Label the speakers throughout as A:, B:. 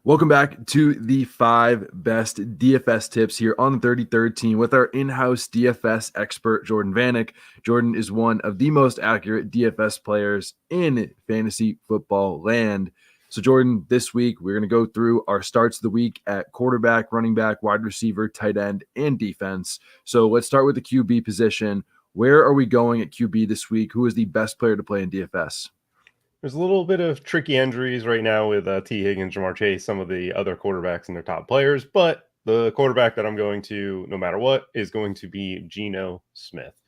A: Welcome back to the 5 best DFS tips here on the 33rd team with our in-house DFS expert, Jordan Vanek. Jordan is one of the most accurate DFS players in fantasy football land. So, Jordan, this week we're going to go through our starts of the week at quarterback, running back, wide receiver, tight end, and defense. So let's start with the QB position. Where are we going at QB this week? Who is the best player to play in DFS?
B: There's a little bit of tricky injuries right now with T. Higgins, Jamar Chase, some of the other quarterbacks and their top players, but the quarterback that I'm going to, no matter what, is going to be Geno Smith.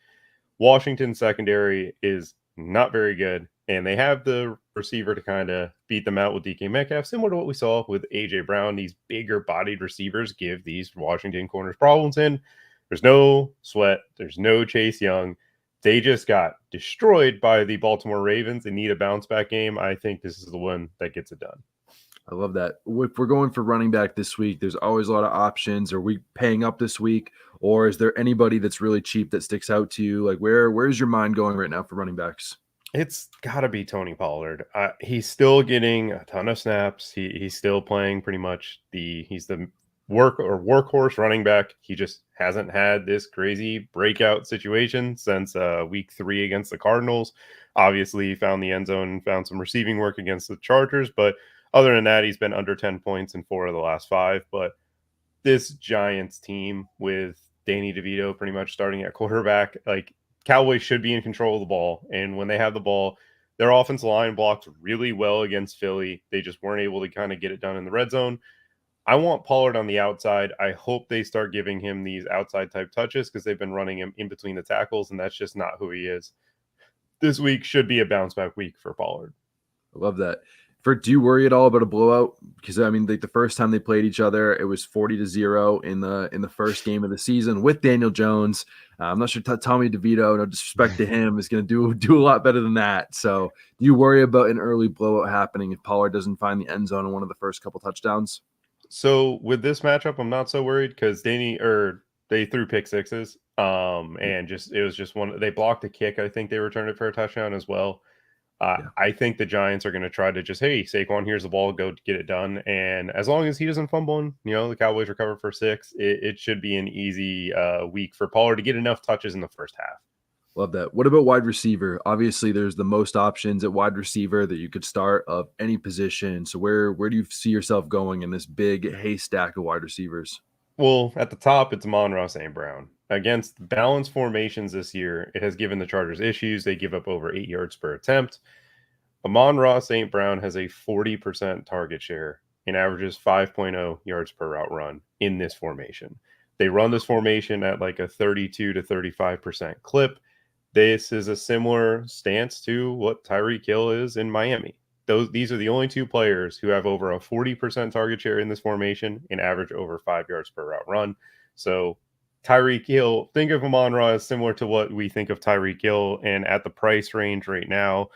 B: Washington secondary is not very good, and they have the receiver to kind of beat them out with DK Metcalf, similar to what we saw with A.J. Brown. These bigger bodied receivers give these Washington corners problems, and there's no Sweat, there's no Chase Young. They just got destroyed by the Baltimore Ravens. They need a bounce back game. I think this is the one that gets it done.
A: I love that. If we're going for running back this week, there's always a lot of options. Are we paying up this week, or is there anybody that's really cheap that sticks out to you? Like, where's your mind going right now for running backs?
B: It's got to be Tony Pollard. He's still getting a ton of snaps. He's still playing pretty much he's the workhorse running back. He just hasn't had this crazy breakout situation since week 3 against the Cardinals. Obviously, he found the end zone and found some receiving work against the Chargers, but other than that, he's been under 10 points in 4 of the last 5. But this Giants team with Danny DeVito pretty much starting at quarterback, like Cowboys should be in control of the ball. And when they have the ball, their offensive line blocked really well against Philly. They just weren't able to kind of get it done in the red zone. I want Pollard on the outside. I hope they start giving him these outside type touches because they've been running him in between the tackles, and that's just not who he is. This week should be a bounce back week for Pollard.
A: I love that. Do you worry at all about a blowout? Because I mean, like the first time they played each other, it was 40-0 in the first game of the season with Daniel Jones. I'm not sure Tommy DeVito, no disrespect to him, is going to do a lot better than that. So, do you worry about an early blowout happening if Pollard doesn't find the end zone in one of the first couple touchdowns?
B: So with this matchup, I'm not so worried because they threw pick sixes. And it was just one. They blocked a kick. I think they returned it for a touchdown as well.
A: Yeah.
B: I think the Giants are going to try to just, hey, Saquon, here's the ball, go get it done. And as long as he doesn't fumble, and, the Cowboys recover for 6, it should be an easy week for Pollard to get enough touches in the first half.
A: Love that. What about wide receiver? Obviously, there's the most options at wide receiver that you could start of any position. So where do you see yourself going in this big haystack of wide receivers?
B: Well, at the top, it's Amon-Ra St. Brown. Against balanced formations this year, it has given the Chargers issues. They give up over 8 yards per attempt. Amon-Ra St. Brown has a 40% target share and averages 5.0 yards per route run in this formation. They run this formation at like a 32 to 35% clip. This is a similar stance to what Tyreek Hill is in Miami. These are the only 2 players who have over a 40% target share in this formation and average over 5 yards per route run. So Tyreek Hill, think of Amon-Ra as similar to what we think of Tyreek Hill, and at the price range right now,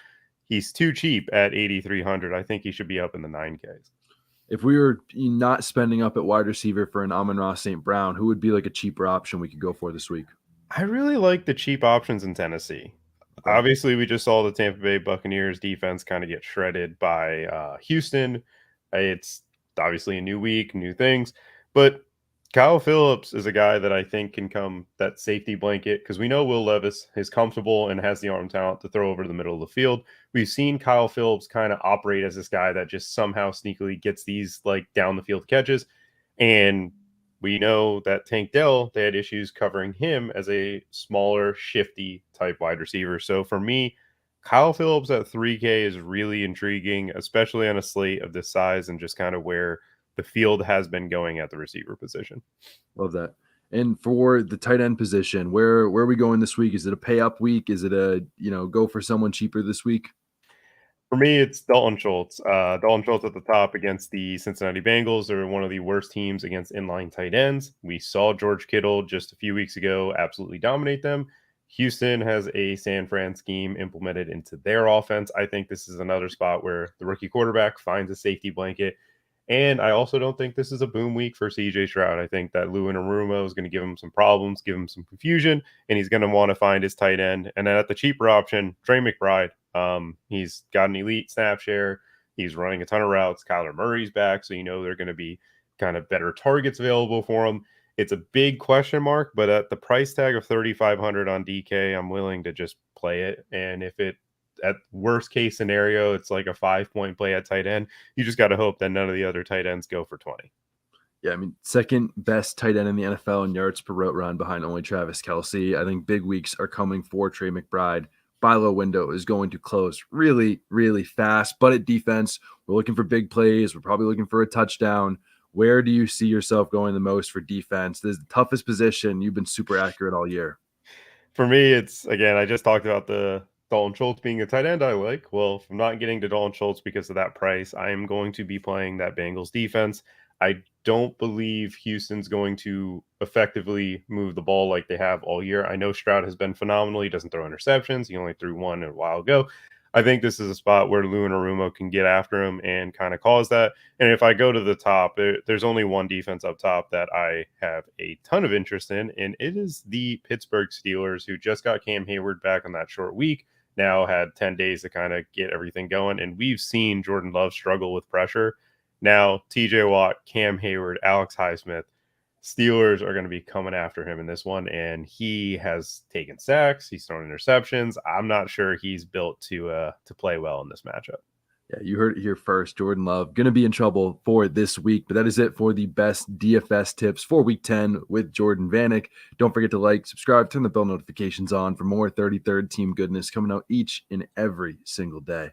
B: he's too cheap at 8,300. I think he should be up in the 9Ks.
A: If we were not spending up at wide receiver for an Amon-Ra St. Brown, who would be like a cheaper option we could go for this week?
B: I really like the cheap options in Tennessee.
A: Okay.
B: Obviously, we just saw the Tampa Bay Buccaneers defense kind of get shredded by Houston. It's obviously a new week, new things, but Kyle Phillips is a guy that I think can come that safety blanket because we know Will Levis is comfortable and has the arm talent to throw over the middle of the field. We've seen Kyle Phillips kind of operate as this guy that just somehow sneakily gets these like down the field catches. And we know that Tank Dell, they had issues covering him as a smaller, shifty type wide receiver. So for me, Kyle Phillips at 3K is really intriguing, especially on a slate of this size and just kind of where the field has been going at the receiver position.
A: Love that. And for the tight end position, where are we going this week? Is it a pay up week? Is it a, go for someone cheaper this week?
B: For me, it's Dalton Schultz. Dalton Schultz at the top against the Cincinnati Bengals. They're one of the worst teams against inline tight ends. We saw George Kittle just a few weeks ago absolutely dominate them. Houston has a San Fran scheme implemented into their offense. I think this is another spot where the rookie quarterback finds a safety blanket. And I also don't think this is a boom week for CJ Stroud. I think that Lou Anarumo is going to give him some problems, give him some confusion, and he's going to want to find his tight end. And then at the cheaper option, Trey McBride. He's got an elite snap share, He's running a ton of routes. Kyler Murray's back, so they're going to be kind of better targets available for him. It's a big question mark, but at the price tag of 3,500 on DK, I'm willing to just play it. And if it, at worst case scenario, it's like a 5-point play at tight end, you just got to hope that none of the other tight ends go for 20.
A: Yeah, I mean, second best tight end in the NFL in yards per route run behind only Travis Kelce. I think big weeks are coming for Trey McBride. Buy low window is going to close really, really fast. But at defense, we're looking for big plays. We're probably looking for a touchdown. Where do you see yourself going the most for defense? This is the toughest position. You've been super accurate all year.
B: For me, it's, again, I just talked about the Dalton Schultz being a tight end I like. Well, if I'm not getting to Dalton Schultz because of that price, I am going to be playing that Bengals defense. I don't believe Houston's going to effectively move the ball like they have all year. I know Stroud has been phenomenal. He doesn't throw interceptions. He only threw one a while ago. I think this is a spot where Lou and Arumo can get after him and kind of cause that. And if I go to the top, there's only one defense up top that I have a ton of interest in, and it is the Pittsburgh Steelers, who just got Cam Hayward back on that short week, now had 10 days to kind of get everything going. And we've seen Jordan Love struggle with pressure. Now, TJ Watt, Cam Hayward, Alex Highsmith, Steelers are going to be coming after him in this one, and he has taken sacks. He's thrown interceptions. I'm not sure he's built to play well in this matchup.
A: Yeah, you heard it here first. Jordan Love going to be in trouble for this week, but that is it for the best DFS tips for Week 10 with Jordan Vanek. Don't forget to like, subscribe, turn the bell notifications on for more 33rd team goodness coming out each and every single day.